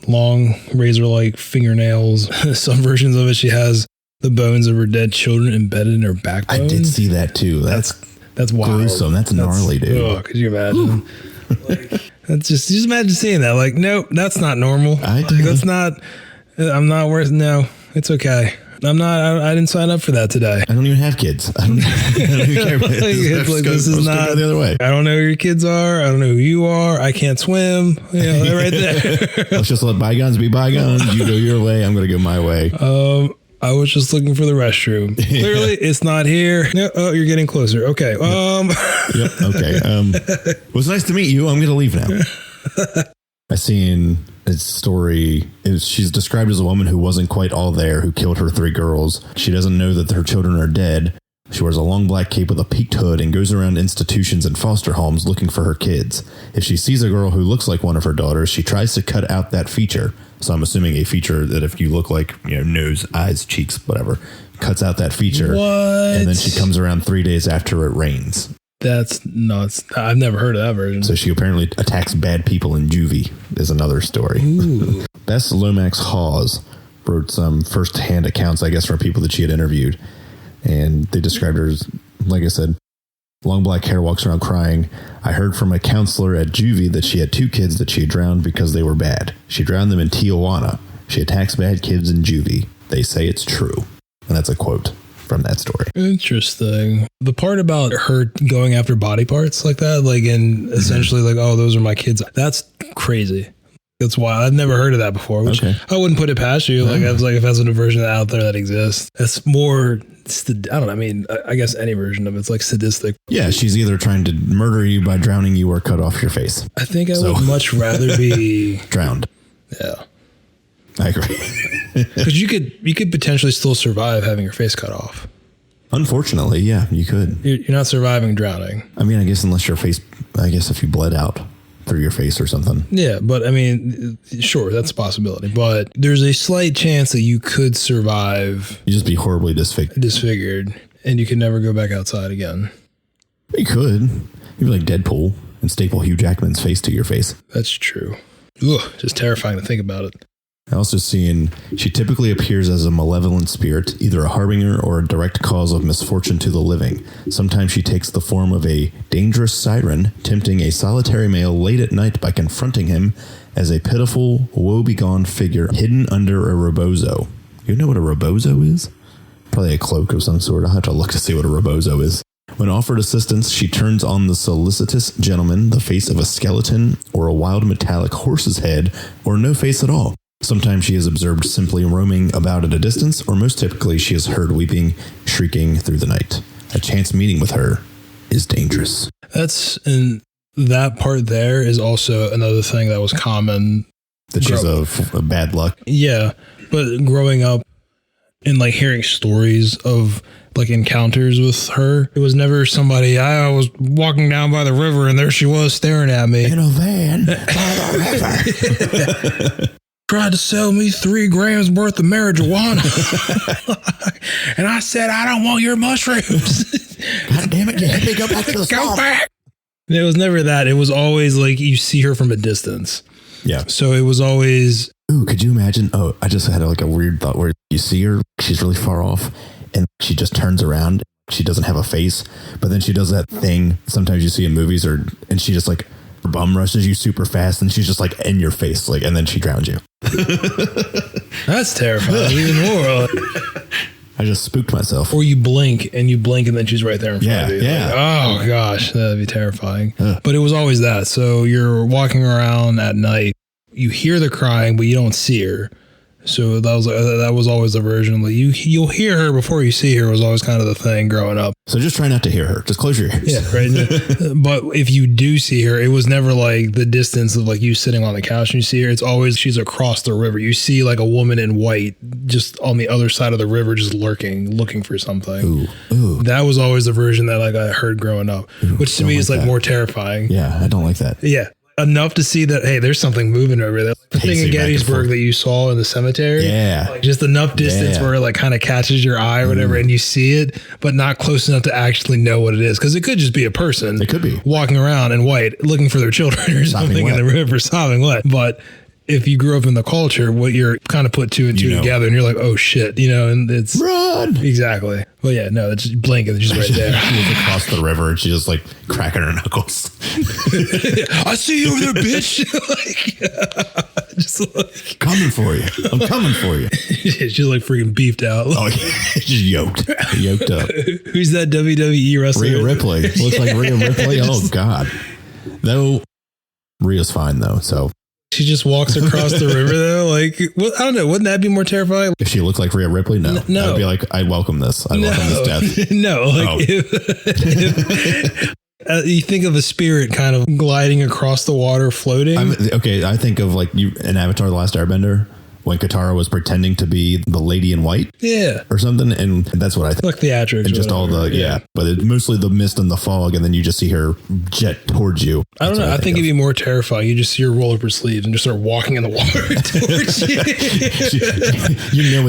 long razor-like fingernails. Some versions of it, she has the bones of her dead children embedded in her backbone. I did see that too. That's wild. Gruesome. That's gnarly, dude. Oh, could you imagine? That's just imagine seeing that. Like, nope, that's not normal. That's not. I'm not worth. No, it's okay. I'm not. I didn't sign up for that today. I don't even have kids. I don't even care. This is not go the other way. I don't know who your kids are. I don't know who you are. I can't swim. You know, they're right there. Let's just let bygones be bygones. You go your way. I'm going to go my way. I was just looking for the restroom. Clearly, it's not here. No, oh, you're getting closer. Okay. Yep. Okay. It was nice to meet you. I'm going to leave now. I seen a story. She's described as a woman who wasn't quite all there, who killed her 3 girls. She doesn't know that her children are dead. She wears a long black cape with a peaked hood and goes around institutions and foster homes looking for her kids. If she sees a girl who looks like one of her daughters, she tries to cut out that feature. So I'm assuming a feature that if you look like, nose, eyes, cheeks, whatever, cuts out that feature. What? And then she comes around 3 days after it rains. That's nuts. I've never heard of that version. So she apparently attacks bad people in juvie is another story. Bess Lomax Hawes wrote some first-hand accounts, I guess, from people that she had interviewed. And they described her as, like I said, long black hair, walks around crying. I heard from a counselor at juvie that she had 2 kids that she had drowned because they were bad. She drowned them in Tijuana. She attacks bad kids in juvie. They say it's true. And that's a quote from that story. Interesting. The part about her going after body parts like that, like, and essentially like, oh, those are my kids. That's crazy. That's why I've never heard of that before, which I wouldn't put it past you. Like, I was like, if that's a version out there that exists, that's more, I don't know. I mean, I guess any version of it's like sadistic. Yeah. She's either trying to murder you by drowning you or cut off your face. I think I would much rather be drowned. Yeah. I agree. Because you could potentially still survive having your face cut off. Unfortunately, yeah, you could. You're not surviving drowning. I mean, I guess unless your face, I guess if you bled out through your face or something. Yeah, but I mean, sure, that's a possibility. But there's a slight chance that you could survive. You'd just be horribly disfigured, and you could never go back outside again. You could. You'd be like Deadpool and staple Hugh Jackman's face to your face. That's true. Ugh, just terrifying to think about it. I also seen she typically appears as a malevolent spirit, either a harbinger or a direct cause of misfortune to the living. Sometimes she takes the form of a dangerous siren, tempting a solitary male late at night by confronting him as a pitiful, woebegone figure hidden under a rebozo. You know what a rebozo is? Probably a cloak of some sort. I'll have to look to see what a rebozo is. When offered assistance, she turns on the solicitous gentleman the face of a skeleton or a wild metallic horse's head, or no face at all. Sometimes she is observed simply roaming about at a distance, or most typically she is heard weeping, shrieking through the night. A chance meeting with her is dangerous. And that part there is also another thing that was common. That she's a bad luck. Yeah, but growing up and like hearing stories of like encounters with her, it was never somebody, I was walking down by the river and there she was staring at me. In a van by the river. Tried to sell me 3 grams worth of marijuana. And I said, I don't want your mushrooms. God damn it. Let me go back to the swamp. Go back. It was never that. It was always like you see her from a distance. Yeah. So it was always Ooh, could you imagine? Oh, I just had like a weird thought where you see her, she's really far off, and she just turns around. She doesn't have a face, but then she does that thing sometimes you see in movies, and she just like bum rushes you super fast, and she's just like in your face, like, and then she drowns you. That's terrifying. Even more. I just spooked myself. Or you blink and then she's right there in front of you. Yeah. Like, oh gosh, that'd be terrifying. But it was always that. So you're walking around at night, you hear the crying, but you don't see her. So that was always the version. Like you'll hear her before you see her was always kind of the thing growing up. So just try not to hear her. Just close your ears. Yeah, right. But if you do see her, it was never like the distance of like you sitting on the couch and you see her. It's always she's across the river. You see like a woman in white just on the other side of the river, just looking for something. Ooh. That was always the version that like I heard growing up, which to me is like more terrifying. Yeah, I don't like that. Yeah. Enough to see that, hey, there's something moving over there. The thing in Gettysburg that you saw in the cemetery. Yeah. Like just enough distance where it like kind of catches your eye or whatever and you see it, but not close enough to actually know what it is. Because it could just be a person. It could be. Walking around in white, looking for their children or something in the river, sobbing wet. But if you grew up in the culture, what you're kind of put two and two together and you're like, oh shit, and it's run. Exactly. Well, yeah, no, it's just blink and it's just right there. She was across the river and she's just like cracking her knuckles. I see you over there, bitch. Just like coming for you. I'm coming for you. She's like freaking beefed out. Oh, yeah. Just yoked up. Who's that WWE wrestler? Rhea Ripley. Looks like Rhea Ripley. Oh God. Though Rhea's fine though, so. She just walks across the river though. Like, I don't know. Wouldn't that be more terrifying? If she looked like Rhea Ripley, no. I'd be like, I welcome this. I welcome this death. No, like if you think of a spirit kind of gliding across the water, floating. I think of like in Avatar: The Last Airbender, when Katara was pretending to be the lady in white, or something, and that's what I think. Like theatrics, and just all the but mostly the mist and the fog, and then you just see her jet towards you. I don't know. I think it'd be more terrifying. You just see her roll up her sleeves and just start walking in the water towards you.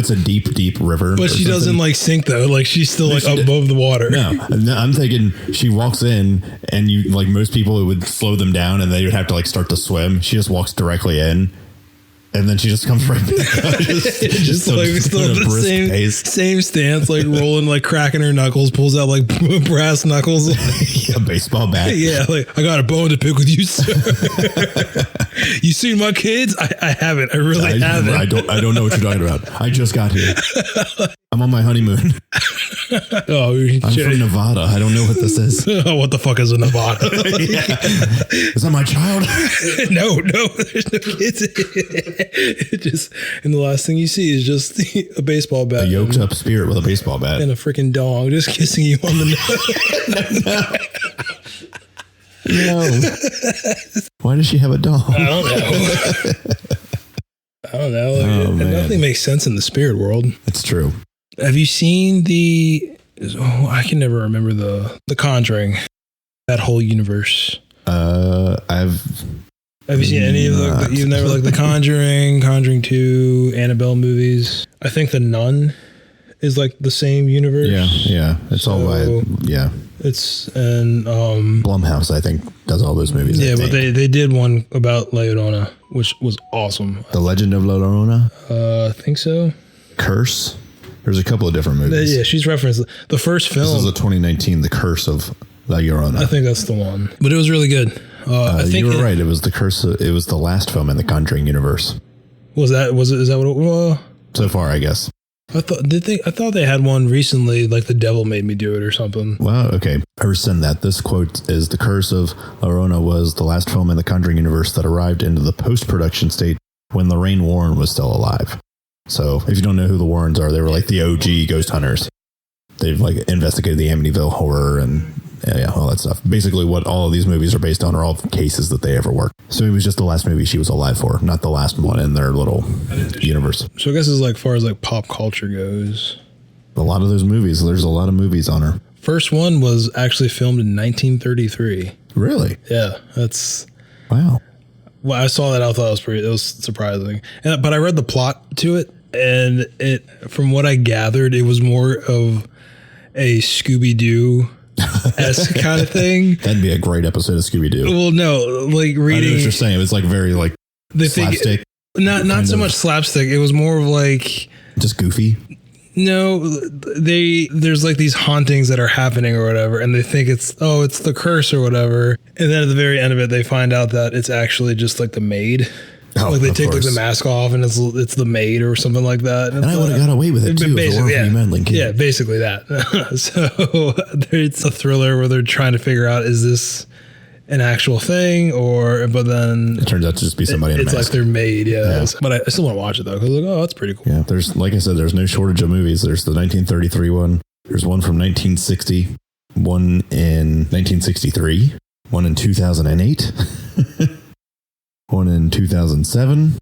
It's a deep river, but she doesn't like sink though. Like she's still like above the water. No, I'm thinking she walks in, and you like most people, it would slow them down, and they would have to like start to swim. She just walks directly in. And then she just comes right back. just like still the same stance, like rolling, like cracking her knuckles, pulls out like brass knuckles. A baseball bat. Yeah, like I got a bone to pick with you, sir. You seen my kids? I haven't. I really haven't. I don't know what you're talking about. I just got here. I'm on my honeymoon. I'm from Nevada. I don't know what this is. What the fuck is a Nevada? Is that my child? No, there's no kids. Just, and the last thing you see is just a baseball bat, a yoked up spirit with a baseball bat and a freaking dong just kissing you on the nose. No. Why does she have a dong? I don't know. Nothing makes sense in the spirit world. It's true. Have you seen I can never remember the Conjuring, that whole universe? Have you seen any of you've never liked The Conjuring, Conjuring 2, Annabelle movies? I think The Nun is like the same universe. Yeah. It's all by, It's, and, Blumhouse, I think, does all those movies. Yeah, but they did one about Llorona, which was awesome. The Legend of Llorona? I think so. Curse? There's a couple of different movies. Yeah, she's referenced the first film. This is a 2019, The Curse of La Llorona. I think that's the one. But it was really good. I think you were right. It was the curse. It was the last film in the Conjuring universe. Is that what it was? So far, I guess. I thought they had one recently, like The Devil Made Me Do It or something. Well, okay. I rescind that. This quote is: "The Curse of Llorona was the last film in the Conjuring universe that arrived into the post-production state when Lorraine Warren was still alive." So, if you don't know who the Warrens are, they were like the OG ghost hunters. They've like investigated the Amityville horror and all that stuff. Basically, what all of these movies are based on are all cases that they ever worked. So it was just the last movie she was alive for, not the last one in their little universe. So I guess as far as like pop culture goes, a lot of those movies, there's a lot of movies on her. First one was actually filmed in 1933. Really? Yeah, that's wow. Well, I saw that. I thought it was surprising. But I read the plot to it, and from what I gathered, it was more of a Scooby-Doo esque kind of thing. That'd be a great episode of Scooby-Doo. Well, no, like reading. I know what you're saying. It's like very like slapstick. Not so much slapstick. It was more of like just goofy. No, there's like these hauntings that are happening or whatever, and they think it's the curse or whatever, and then at the very end of it, they find out that it's actually just like the maid. Like they take like the mask off, and it's the maid or something like that. And I would have got away with it too. Yeah, basically that. So it's a thriller where they're trying to figure out, is this an actual thing, but then it turns out to just be somebody in a mask. It's like they're made, yeah. But I still want to watch it though, because like, that's pretty cool. Yeah, there's, like I said, there's no shortage of movies. There's the 1933 one. There's one from 1960, one in 1963, one in 2008, one in 2007.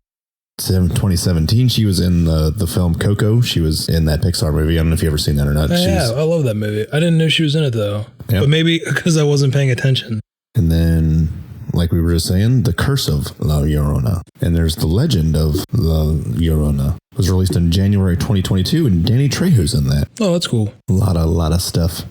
2017, she was in the film Coco. She was in that Pixar movie. I don't know if you've ever seen that or not. Yeah, I love that movie. I didn't know she was in it though. Yep. But maybe because I wasn't paying attention. And then, like we were just saying, The Curse of La Llorona. And there's The Legend of La Llorona. It was released in January 2022, and Danny Trejo's in that. Oh, that's cool. A lot of stuff.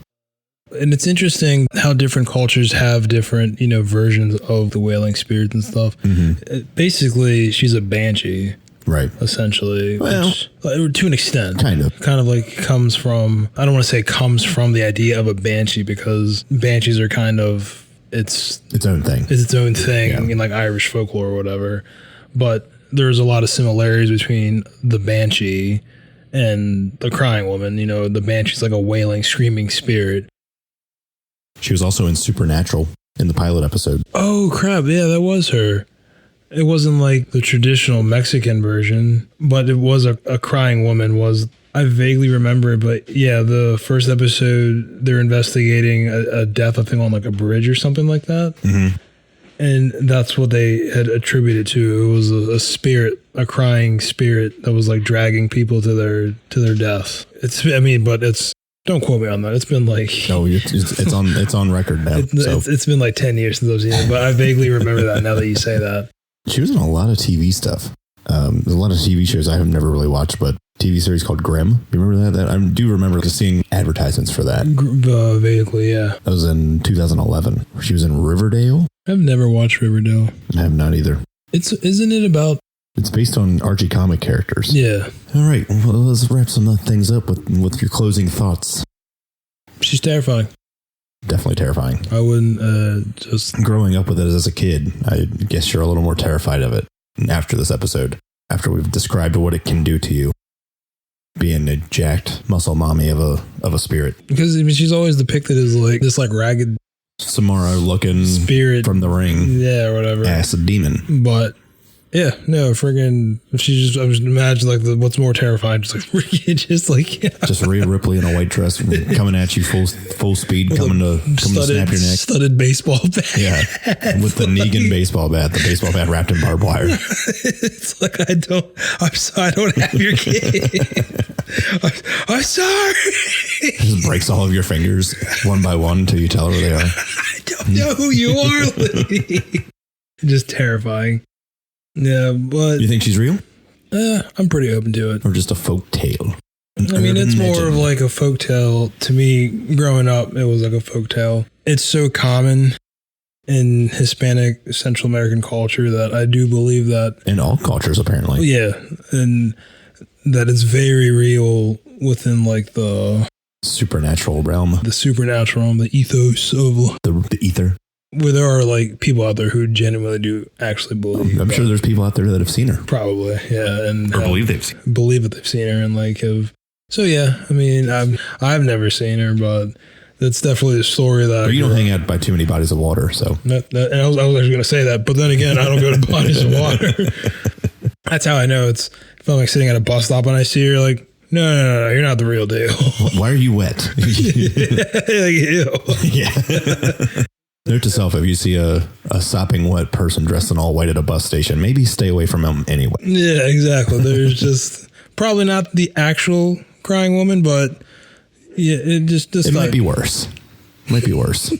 And it's interesting how different cultures have different, versions of the wailing spirits and stuff. Mm-hmm. Basically, she's a banshee. Right. Essentially. Well, to an extent. Kind of like comes from, I don't want to say comes from the idea of a banshee, because banshees are kind of, it's its own thing. It's its own thing in like Irish folklore or whatever. But there's a lot of similarities between the banshee and the crying woman. The banshee's like a wailing, screaming spirit. She was also in Supernatural in the pilot episode. Oh, crap. Yeah, that was her. It wasn't like the traditional Mexican version, but it was a crying woman. I vaguely remember it, but yeah, the first episode, they're investigating a death, I think, on like a bridge or something like that. Mm-hmm. And that's what they had attributed to. It was a spirit, a crying spirit that was like dragging people to their death. Don't quote me on that. It's been like... No, it's on record now. It's been like 10 years since I've seen it, but I vaguely remember that now that you say that. She was in a lot of TV stuff. There's a lot of TV shows I have never really watched, but TV series called Grimm. You remember that? I do remember seeing advertisements for that. Vaguely, yeah. That was in 2011. She was in Riverdale. I've never watched Riverdale. I have not either. Isn't it about... It's based on Archie comic characters. Yeah. All right. Well, let's wrap some things up with your closing thoughts. She's terrifying. Definitely terrifying. I wouldn't just... Growing up with it as a kid, I guess you're a little more terrified of it after this episode, after we've described what it can do to you. Being a jacked muscle mommy of a spirit. Because she's always depicted as like this like ragged Samara looking spirit from The Ring. Yeah, or whatever. Ass a demon. But yeah, no, friggin' I was imagine like what's more terrifying, just Rhea Ripley in a white dress coming at you full speed, coming to snap your neck. Studded baseball bat. Yeah, with the Negan baseball bat, the baseball bat wrapped in barbed wire. It's like I don't have your kid. I'm sorry. Just breaks all of your fingers one by one until you tell her who they are. I don't know who you are, Liddy. Just terrifying. Yeah, but... You think she's real? I'm pretty open to it. Or just a folk tale? I mean, it's more of like a folk tale. To me, growing up, it was like a folk tale. It's so common in Hispanic, Central American culture that I do believe that... In all cultures, apparently. Yeah, and that it's very real within like the... supernatural realm. The supernatural realm, the ethos of... The ether. Where there are like people out there who genuinely do actually believe. I'm sure there's people out there that have seen her. Probably, yeah, and or believe that they've seen her, and like have. So yeah, I mean, I've never seen her, but that's definitely a story that. But you don't hang out by too many bodies of water, so. And I was actually going to say that, but then again, I don't go to bodies of water. That's how I know it's. If I'm like sitting at a bus stop and I see her, like, no, you're not the real deal. Why are you wet? Like, ew. Yeah. Note to self, if you see a sopping wet person dressed in all white at a bus station, maybe stay away from them anyway. Yeah, exactly. There's just probably not the actual crying woman, but yeah, it might be worse. Might be worse.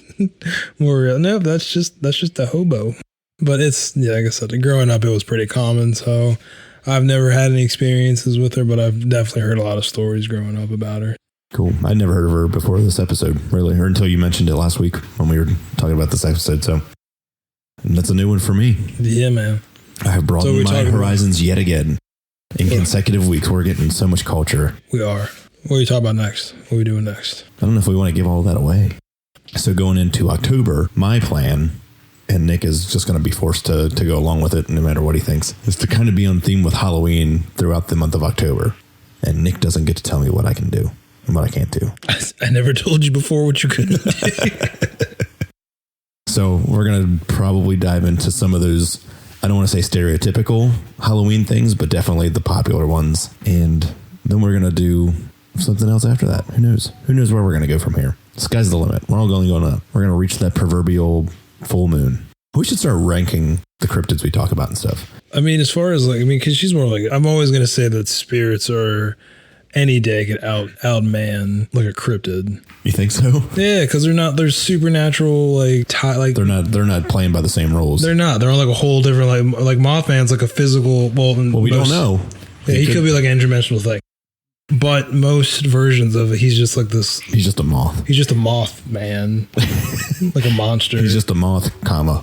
More real. No, that's just a hobo. But it's, yeah, like I said, growing up, it was pretty common. So I've never had any experiences with her, but I've definitely heard a lot of stories growing up about her. Cool. I'd never heard of her before this episode, really, or until you mentioned it last week when we were talking about this episode. So that's a new one for me. Yeah, man. I have broadened my horizons yet again. In consecutive weeks, we're getting so much culture. We are. What are you talking about next? What are we doing next? I don't know if we want to give all that away. So going into October, my plan, and Nick is just going to be forced to go along with it no matter what he thinks, is to kind of be on theme with Halloween throughout the month of October. And Nick doesn't get to tell me what I can do and what I can't do. I never told you before what you couldn't do. So we're going to probably dive into some of those, I don't want to say stereotypical Halloween things, but definitely the popular ones. And then we're going to do something else after that. Who knows? Who knows where we're going to go from here? Sky's the limit. We're all going up. We're going to reach that proverbial full moon. We should start ranking the cryptids we talk about and stuff. I mean, as far as because she's more like, I'm always going to say that spirits are any day could outman like a cryptid. You think so? Yeah, because they're supernatural, they're not playing by the same rules. They're not. They're on like a whole different, like Mothman's like a physical, well, we don't know. Yeah, he could be like an interdimensional thing. But most versions of it, he's just like this. He's just a moth. He's just a moth man. Like a monster. He's just a moth,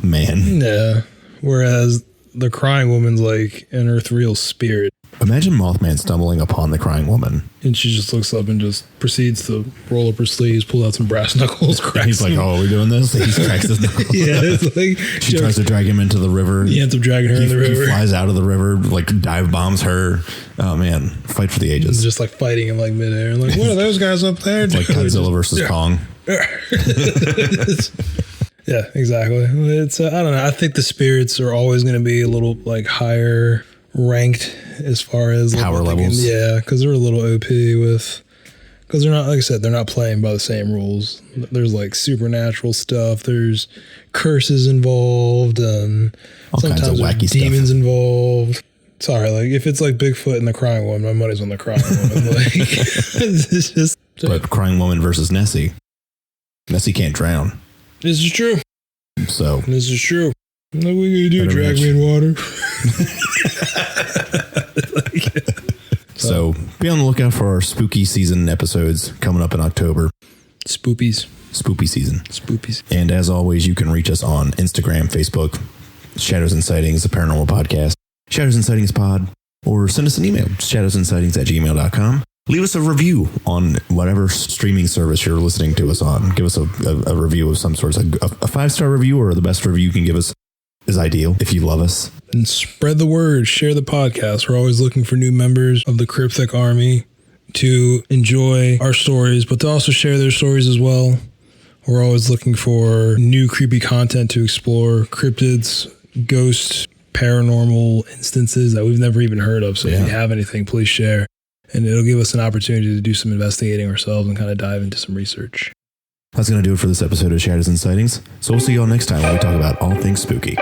man. Yeah. Whereas the crying woman's like an earth-real spirit. Imagine Mothman stumbling upon the crying woman. And she just looks up and just proceeds to roll up her sleeves, pull out some brass knuckles, cracks He's like, oh, are we doing this? He cracks his knuckles. Yeah, it's like... She tries to drag him into the river. He ends up dragging her in the river. He flies out of the river, like dive bombs her. Oh, man. Fight for the ages. Just like fighting in like midair. And like, what are those guys up there? It's like Godzilla versus Kong. Yeah, exactly. It's I don't know. I think the spirits are always going to be a little like higher ranked as far as power levels. Yeah, because they're a little OP because they're not, like I said, they're not playing by the same rules. There's like supernatural stuff. There's curses involved, and all kinds of wacky demons stuff involved. Sorry, like if it's like Bigfoot and the crying woman, my money's on the crying woman. Like it's just. But crying woman versus Nessie. Nessie can't drown. This is true. So this is true. What are we gonna do? Drag me in water? So be on the lookout for our spooky season episodes coming up in October. Spoopies. Spoopy season. Spoopies. And as always, you can reach us on Instagram, Facebook, Shadows and Sightings, the Paranormal Podcast, Shadows and Sightings Pod, or send us an email, shadowsandsightings@gmail.com. Leave us a review on whatever streaming service you're listening to us on. Give us a review of some sort. A 5-star review or the best review you can give us is ideal if you love us. And spread the word. Share the podcast. We're always looking for new members of the Cryptic Army to enjoy our stories, but to also share their stories as well. We're always looking for new creepy content to explore. Cryptids, ghosts, paranormal instances that we've never even heard of. So if you have anything, please share. And it'll give us an opportunity to do some investigating ourselves and kind of dive into some research. That's going to do it for this episode of Shadows and Sightings. So we'll see you all next time when we talk about all things spooky.